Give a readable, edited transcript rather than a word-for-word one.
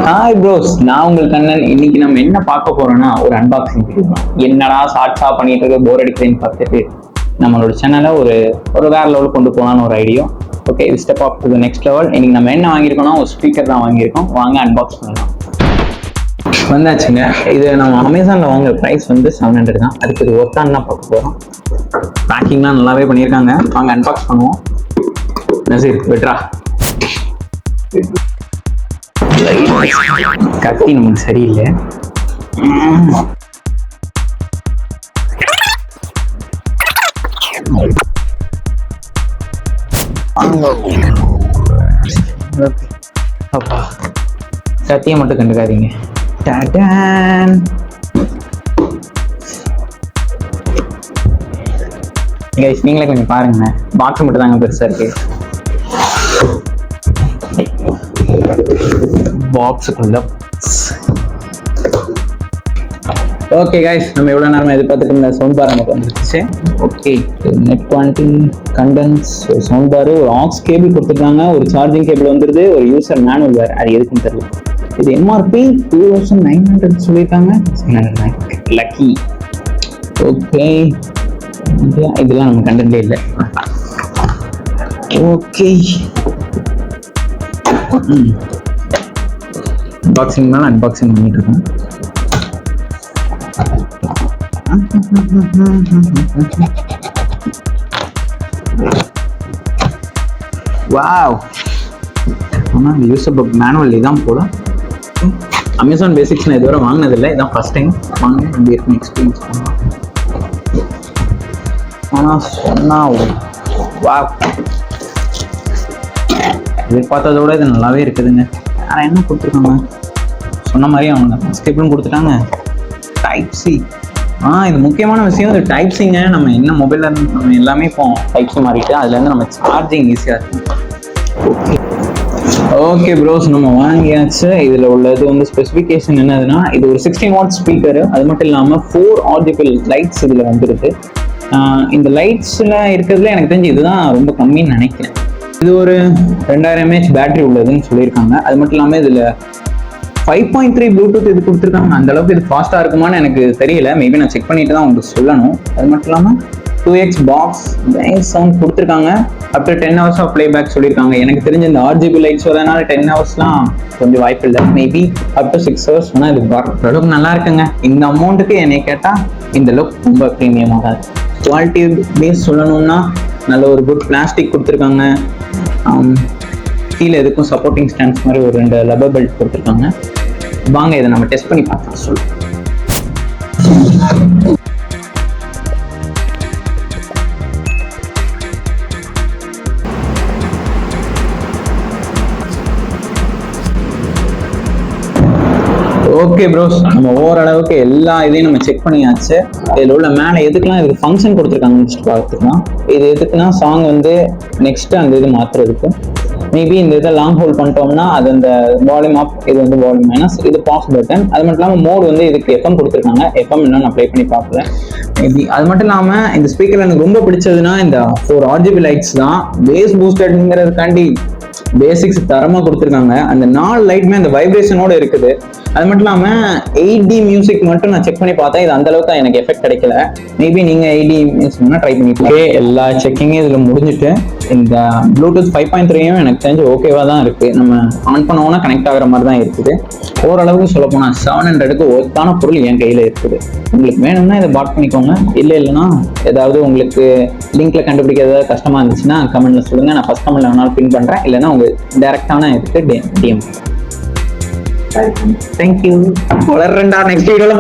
Hi bros, நான் உங்கள் கண்ணன். இன்னைக்கு நம்ம என்ன பார்க்க போறோம்னா ஒரு அன்பாக்சிங் வீடியோ தான். என்னடா ஷார்ட்ஸா பண்ணிட்டு இருக்க, போர் அடிக்கிறேன்னு பார்த்துட்டு நம்மளோட சேனலை ஒரு வேற லெவல் கொண்டு போகலான்னு ஒரு idea. Okay, step up to the next level. இன்னைக்கு நம்ம என்ன வாங்கியிருக்கோம்னா ஒரு ஸ்பீக்கர் தான் வாங்கியிருக்கோம். வாங்க அன்பாக்ஸ் பண்ணலாம். வந்தாச்சுங்க. இது நம்ம அமேசானில் வாங்குற ப்ரைஸ் வந்து 700 தான். அதுக்கு இது ஒர்த்தான்னு தான் பார்க்க போகிறோம். பேக்கிங்லாம் நல்லாவே பண்ணியிருக்காங்க. வாங்க அன்பாக்ஸ் பண்ணுவோம். நசீர் பெட்ரா கத்தி நமக்கு சரியில்லை. அப்பா, கத்தியை மட்டும் கண்டுக்காதீங்க. நீங்களே கொஞ்சம் பாருங்க, பாக்ஸ் மட்டும் தாங்க பெருசா இருக்கு. பாக்ஸுக்குள்ள ஓகே கைஸ், நம்ம எவ்வளவு நேரமா எதிர்பார்த்துட்டு இருந்த சவுண்ட் பார் நமக்கு வந்துருச்சு. ஓகே, நெட் குவாலிட்டி கண்டென்ஸ், ஒரு சவுண்ட் பார், ஒரு ஆக்ஸ் கேபிள் கொடுத்துருக்காங்க, ஒரு சார்ஜிங் கேபிள் வந்துருது, ஒரு யூசர் மேனுவல் வேறு, அது எதுக்குன்னு தெரியல. இது எம்ஆர்பி 2900 சொல்லியிருக்காங்க. லக்கி. ஓகே, இதெல்லாம் நம்ம கண்டென்ட்டே இல்லை. ஓகே, அன்பாக்சிங் மேல அன்பாக்சிங் பண்ணிட்டு இருக்கோம். வாவ், ஆனா இந்த யூசர் புக் மேனுவல் இதான் போல. அமேசான் பேசிக்ஸ் நான் இதுவரை வாங்கினதில்லை, இதான் ஃபர்ஸ்ட் டைம் வாங்க. இப்படி இருக்கும் எக்ஸ்பீரியன்ஸ் பண்ணலாம். ஆனா சொன்னா வாவ், எதிர்பார்த்ததோட இது நல்லாவே இருக்குதுங்க. ஆனால் என்ன கொடுத்துருக்காங்க, சொன்ன மாதிரி அவங்க ஸ்கிப்லும் கொடுத்துட்டாங்க. Type C. இது முக்கியமான விஷயம். இது டைப் சிங்க. நம்ம என்ன மொபைலில் நம்ம எல்லாமே இப்போ டைப் சி மாறிட்டு அதுலேருந்து நம்ம சார்ஜிங் ஈஸியாக இருக்கும். ஓகே ஓகே ப்ரோஸ், நம்ம வாங்கியாச்சு. இதில் உள்ளது வந்து ஸ்பெசிஃபிகேஷன் என்னதுன்னா, இது ஒரு 16 வாட் ஸ்பீக்கரு. அது மட்டும் இல்லாமல் 4 ஆடிபிள் லைட்ஸ் இதில் வந்துருக்கு. இந்த லைட்ஸில் இருக்கிறதுல எனக்கு தெரிஞ்சு இதுதான் ரொம்ப கம்மின்னு நினைக்கிறேன். இது ஒரு 2000 mAh பேட்டரி உள்ளதுன்னு சொல்லியிருக்காங்க. அது மட்டும் இல்லாமல் இதில் 5.3 ப்ளூடூத் இது கொடுத்துருக்காங்க. அந்த அளவுக்கு இது ஃபாஸ்ட்டாக இருக்குமான்னு எனக்கு தெரியல. மேபி நான் செக் பண்ணிட்டு தான் உங்களுக்கு சொல்லணும். அது மட்டும் இல்லாமல் 2x பாக்ஸ் சவுண்ட் கொடுத்துருக்காங்க. Up to 10 hours of playback சொல்லியிருக்காங்க. எனக்கு தெரிஞ்ச இந்த RGB லைட்ஸ் வரதுனால 10 ஹவர்ஸ்லாம் கொஞ்சம் வாய்ப்பு இல்லை. மேபி அப் டு 6 hours ஆனால் இது அளவுக்கு நல்லா இருக்குங்க. இந்த அமௌண்ட்டுக்கு என்னை கேட்டால் இந்த லுக் ரொம்ப ப்ரீமியமாக இருக்கு. குவாலிட்டி பேஸ் சொல்லணும்னா நல்ல ஒரு குட் பிளாஸ்டிக் கொடுத்துருக்காங்க. கீழே எதுக்கும் சப்போர்ட்டிங் ஸ்டாண்ட்ஸ் மாதிரி ஒரு 2 லப்பர் பெல்ட் கொடுத்துருக்காங்க. வாங்க இதை நம்ம டெஸ்ட் பண்ணி பார்க்கலாம். சொல்லுங்க. ஓகே ப்ரோஸ், நம்ம ஓரளவுக்கு எல்லா இதையும் நம்ம செக் பண்ணியாச்சு. இதில் உள்ள மேலே எதுக்குலாம் இதுக்கு ஃபங்க்ஷன் கொடுத்துருக்காங்கன்னு பார்த்துக்கலாம். இது எதுக்குன்னா சாங் வந்து நெக்ஸ்ட் அந்த இது மாற்றுறதுக்கு. மேபி இந்த இதை லாங் ஹோல்ட் பண்ணிட்டோம்னா அது அந்த வால்யூம் அப், இது வந்து வால்யூம் மைனஸ், இது பாஸ் பட்டன். அது மட்டும் இல்லாமல் மோட் வந்து இதுக்கு எஃப்எம் கொடுத்துருக்காங்க. எஃப்எம் இன்னும் நான் ப்ளே பண்ணி பார்க்கல. மேபி அது மட்டும் இல்லாமல் இந்த ஸ்பீக்கர் எனக்கு ரொம்ப பிடிச்சதுன்னா இந்த 4 RGB லைட்ஸ் தான். பேஸ் பூஸ்டர்ங்கிறதுக்காண்டி பேசிக்ஸ் தரமாக கொடுத்துருக்காங்க. அந்த 4 லைட்டுமே அந்த வைப்ரேஷனோட இருக்குது. அது மட்டும் இல்லாமல் 8D மியூசிக் மட்டும் நான் செக் பண்ணி பார்த்தேன். இது அந்த அளவுக்கு எனக்கு எஃபெக்ட் கிடைக்கல. மேபி நீங்கள் 8D மியூசிக் ட்ரை பண்ணிக்கலாம். எல்லா செக்கிங்கும் இதில் முடிஞ்சுட்டு இந்த ப்ளூடூத் 5.3யும் எனக்கு தெரிஞ்சு ஓகேவா தான் இருக்குது. நம்ம ஆன் பண்ணோன்னா கனெக்ட் ஆகிற மாதிரி தான் இருக்குது. ஓரளவுக்கு சொல்ல போனால் 700க்கு ஒர்த்தான பொருள் என் கையில் இருக்குது. உங்களுக்கு வேணும்னா இதை பாட் பண்ணிக்கோங்க. இல்லைன்னா ஏதாவது உங்களுக்கு லிங்க்ல கண்டுபிடிக்க ஏதாவது கஷ்டமாக இருந்துச்சுன்னா கமெண்ட்ல சொல்லுங்கள். நான் ஃபர்ஸ்ட் கமெண்ட்ல வேணாலும் பின் பண்ணுறேன். இல்லைன்னா உங்கள் டைரக்டான இதுக்கு டிஎம். தேங்க்யூ. வளர்றேன்டா. நெக்ஸ்ட் வீடியோல